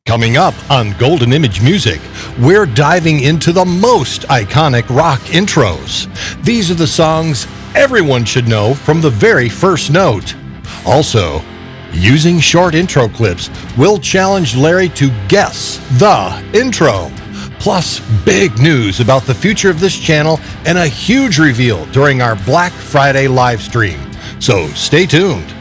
Coming up on Golden Image Music, we're diving into the most iconic rock intros. These are the songs everyone should know from the very first note. Also, using short intro clips, we'll challenge Larry to guess the intro. Plus, big news about the future of this channel and a huge reveal during our Black Friday live stream. So stay tuned.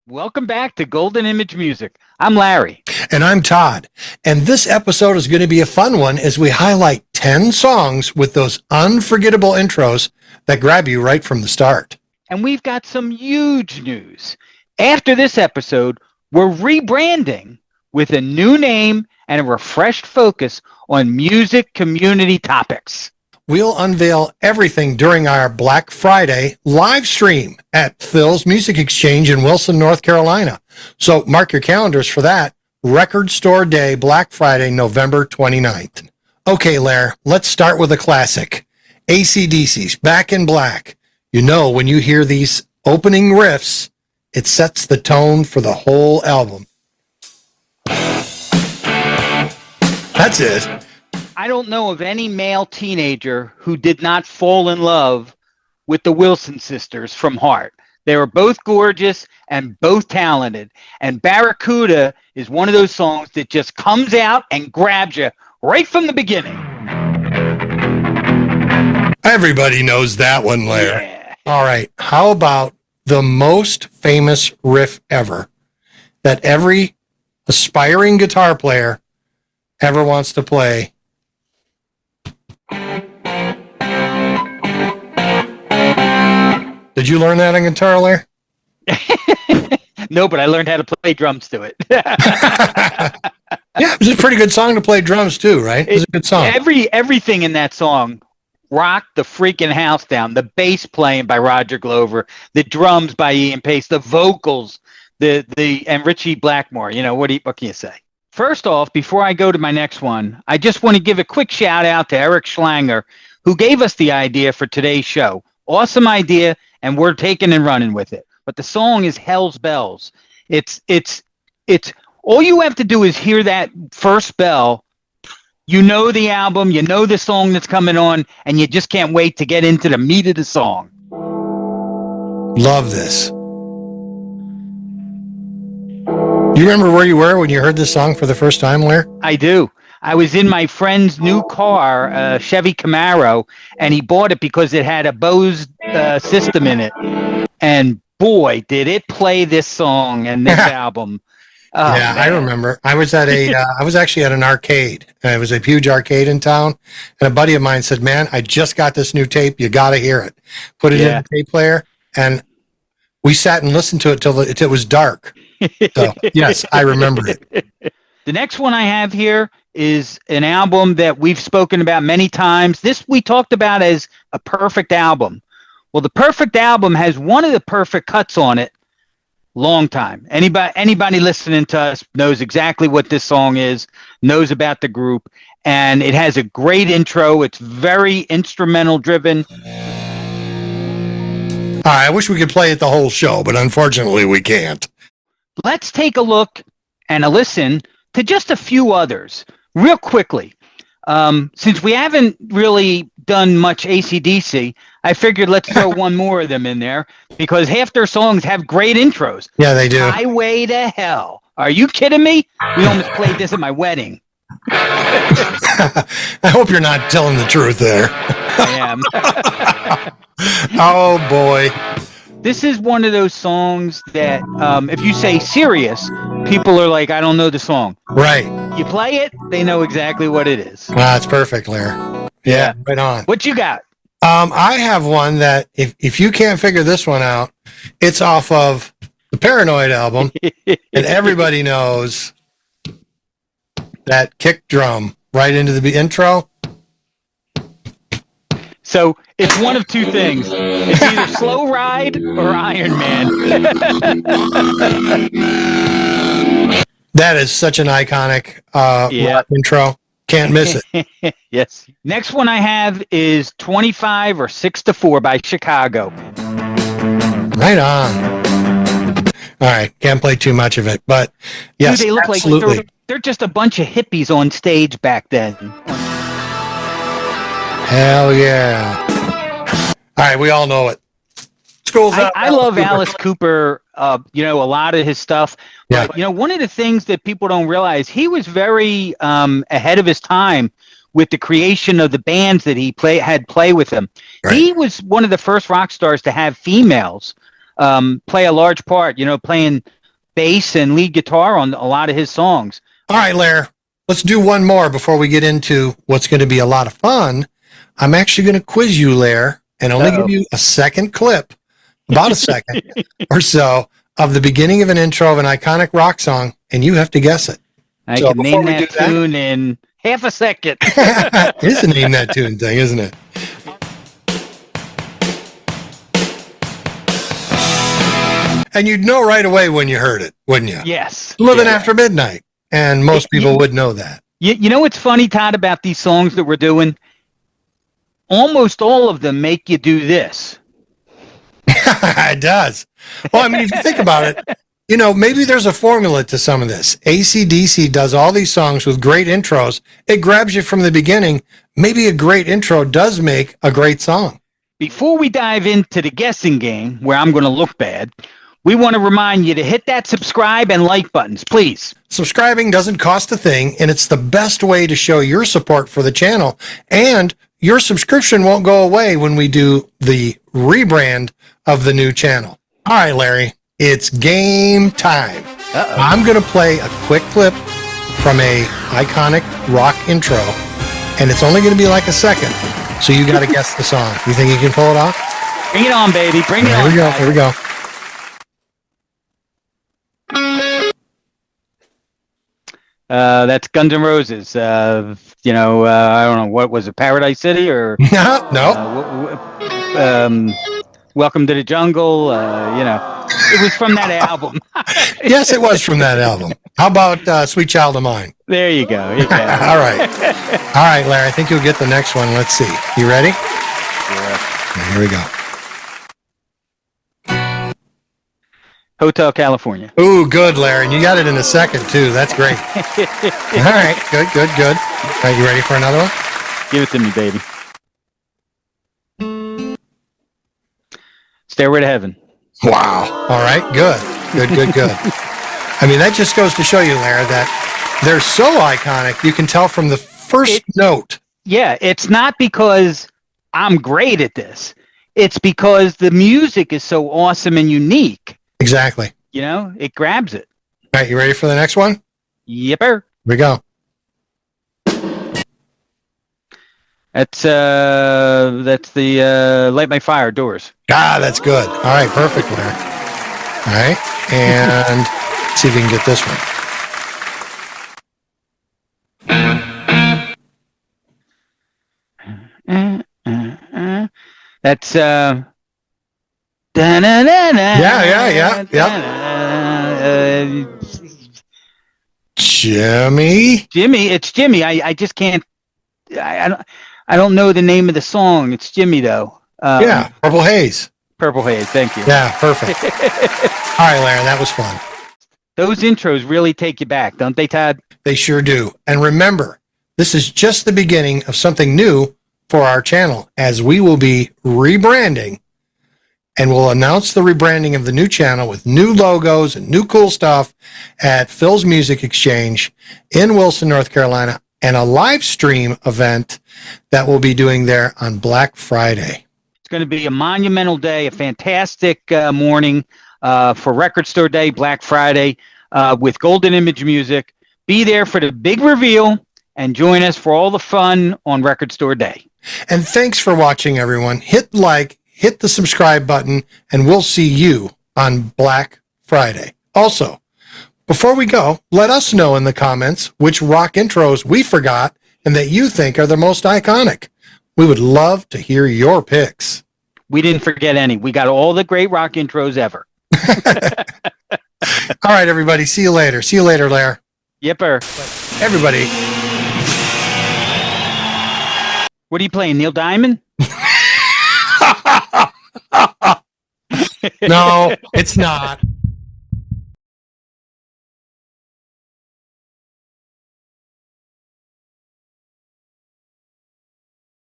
Welcome back to Golden Image Music. I'm Larry. And I'm Todd. And this episode is going to be a fun one as we highlight 10 songs with those unforgettable intros that grab you right from the start. And we've got some huge news. After this episode, we're rebranding with a new name and a refreshed focus on music community topics. We'll unveil everything during our Black Friday live stream at Phil's Music Exchange in Wilson, North Carolina. So mark your calendars for that. Record Store Day, Black Friday, November 29th. Okay, Lair, let's start with a classic. AC/DC's Back in Black. You know, when you hear these opening riffs, it sets the tone for the whole album. That's it. I don't know of any male teenager who did not fall in love with the Wilson sisters from Heart. They were both gorgeous and both talented. And Barracuda is one of those songs that just comes out and grabs you right from the beginning. Everybody knows that one, Lair. Yeah. All right. How about the most famous riff ever that every aspiring guitar player ever wants to play? Did you learn that on guitar, Lair? No, but I learned how to play drums to it. Yeah, it was a pretty good song to play drums too, right? It was a good song. Everything in that song rocked the freaking house down. The bass playing by Roger Glover, the drums by Ian Pace, the vocals, and Richie Blackmore. You know, what can you say? First off, before I go to my next one, I just want to give a quick shout out to Eric Schlanger, who gave us the idea for today's show. Awesome idea, and we're taking and running with it. But the song is Hell's Bells. It's all you have to do is hear that first bell. You know the album, you know the song that's coming on, and you just can't wait to get into the meat of the song. Love this. Do you remember where you were when you heard this song for the first time, Lair? I do. I was in my friend's new car, a Chevy Camaro, and he bought it because it had a Bose system in it. And boy, did it play this song and this album. Oh, yeah, man. I remember. I was at I was actually at an arcade. It was a huge arcade in town. And a buddy of mine said, man, I just got this new tape. You got to hear it. Put it in the tape player. And we sat and listened to it till it was dark. So, yes, I remember it. The next one I have here is an album that we've spoken about many times. This we talked about as a perfect album. Well, the perfect album has one of the perfect cuts on it. Long time. Anybody listening to us knows exactly what this song is, knows about the group, and it has a great intro. It's very instrumental driven. I wish we could play it the whole show, but unfortunately we can't. Let's take a look and a listen to just a few others real quickly. Since we haven't really done much AC/DC, I figured let's throw one more of them in there because half their songs have great intros. Yeah, they do. Highway to Hell. Are you kidding me? We almost played this at my wedding. I hope you're not telling the truth there. I am. Oh, boy. This is one of those songs that if you say serious, people are like, I don't know the song. Right. You play it, they know exactly what it is. That's perfect, Lair. Yeah, right on. What you got? I have one that if you can't figure this one out, it's off of the Paranoid album, and everybody knows that kick drum right into the intro. So it's one of two things. It's either Slow Ride or Iron Man. That is such an iconic rock intro. Can't miss it. Yes. Next one I have is 25 or 6 to 4 by Chicago. Right on. All right, can't play too much of it, but yes, Dude, they look absolutely. like they're just a bunch of hippies on stage back then. Hell yeah. All right, we all know it. School's out. I love Alice Cooper, a lot of his stuff. Yeah. But, one of the things that people don't realize, he was very ahead of his time with the creation of the bands that he had play with him. Right. He was one of the first rock stars to have females play a large part, playing bass and lead guitar on a lot of his songs. All right, Lair, let's do one more before we get into what's going to be a lot of fun. I'm actually going to quiz you, Lair, and only give you a second clip, about a second or so, of the beginning of an intro of an iconic rock song, and you have to guess it. I can name that tune in half a second. It is a name that tune thing, isn't it? And you'd know right away when you heard it, wouldn't you? Yes. Living After Midnight. And most people would know that. You know what's funny, Todd, about these songs that we're doing? Almost all of them make you do this. It does. Well, I mean, if you think about it, maybe there's a formula to some of this. AC/DC does all these songs with great intros. It grabs you from the beginning. Maybe a great intro does make a great song. Before we dive into the guessing game, where I'm going to look bad, we want to remind you to hit that subscribe and like buttons, please. Subscribing doesn't cost a thing, and it's the best way to show your support for the channel. And your subscription won't go away when we do the rebrand of the new channel. All right, Larry, it's game time. Uh-oh. I'm going to play a quick clip from a iconic rock intro, and it's only going to be like a second. So you got to guess the song. You think you can pull it off? Bring it on, baby. Bring it on. Here we go. Here we go. That's Guns N' Roses. I don't know, what was it, Paradise City or? No. Welcome to the Jungle. It was from that album. Yes, it was from that album. How about Sweet Child of Mine? There you go. All right. All right, Larry, I think you'll get the next one. Let's see. You ready? Yeah. Here we go. Hotel California. Ooh, good, Larry. And you got it in a second, too. That's great. All right. Good. All right, you ready for another one? Give it to me, baby. Stairway to Heaven. Wow. All right. Good. I mean, that just goes to show you, Larry, that they're so iconic, you can tell from the first note. Yeah, it's not because I'm great at this. It's because the music is so awesome and unique. Exactly. It grabs it. All right, you ready for the next one? Yepper. Here we go. That's the Light My Fire, Doors. That's good. All right, perfect, Larry. All right, and see if we can get this one. That's Yeah. Jimmy. It's Jimmy. I just can't. I don't know the name of the song. It's Jimmy though. Purple Haze. Purple Haze. Thank you. Yeah, perfect. All right, Larry, that was fun. Those intros really take you back, don't they, Todd? They sure do. And remember, this is just the beginning of something new for our channel, as we will be rebranding, and we'll announce the rebranding of the new channel with new logos and new cool stuff at Phil's Music Exchange in Wilson, North Carolina, and a live stream event that we'll be doing there on Black Friday. It's going to be a monumental day, a fantastic morning for Record Store Day, Black Friday, with Golden Image Music. Be there for the big reveal and join us for all the fun on Record Store Day. And thanks for watching, everyone. Hit like, hit the subscribe button, and we'll see you on Black Friday. Also, before we go, let us know in the comments which rock intros we forgot and that you think are the most iconic. We would love to hear your picks. We didn't forget any. We got all the great rock intros ever. All right, everybody. See you later. See you later, Lair. Yipper. Everybody. What are you playing, Neil Diamond? No, it's not.